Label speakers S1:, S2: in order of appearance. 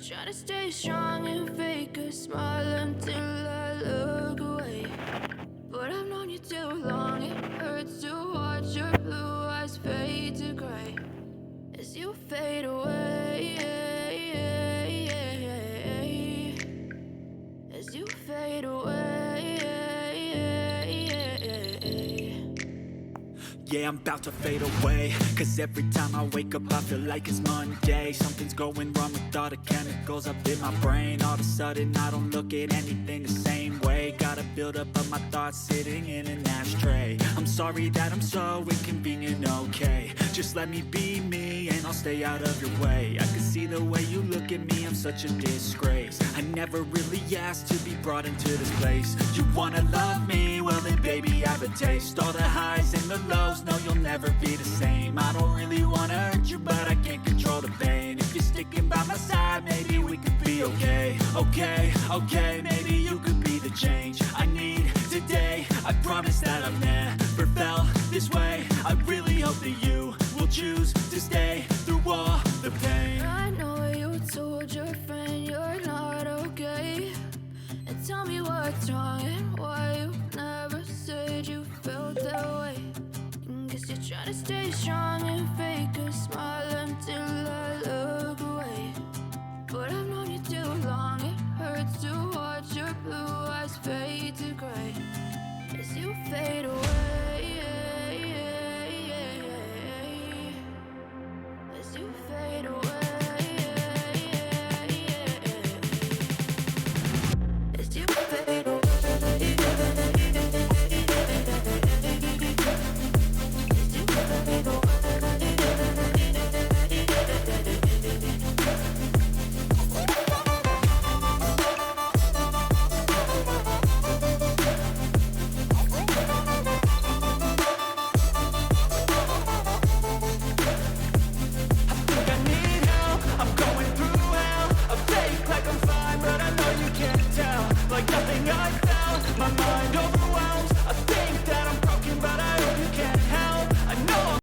S1: Try to stay strong and fake a smile until I look away. But I've known you too long, it hurts to watch your blue eyes fade to gray as you fade away, as you fade away.
S2: Yeah, I'm about to fade away, cause every time I wake up I feel like it's Monday. Something's going wrong with all the chemicals up in my brain. All of a sudden I don't look at anything the same way. Got a build up of my thoughts sitting in an ashtray. I'm sorry that I'm so inconvenient, okay. Just let me be me and I'll stay out of your way. I can see the way you look at me, I'm such a disgrace. I never really asked to be brought into this place. You wanna love me? Well then baby I have a taste. All the highs and the lows, no you'll never be the same. I don't really wanna hurt you but I can't control the pain. If you're sticking by my side maybe we could be okay. Okay, maybe you could be the change I need today. I promise that I've never felt this way. I really hope that you will choose to stay through all the pain.
S1: I know you told your friend you're not okay, and tell me what's wrong and why you never said you felt that way. Guess you're trying to stay strong and fake a smile until I look away. But I've known you too long, it hurts to watch your blue eyes fade to gray as you fade away.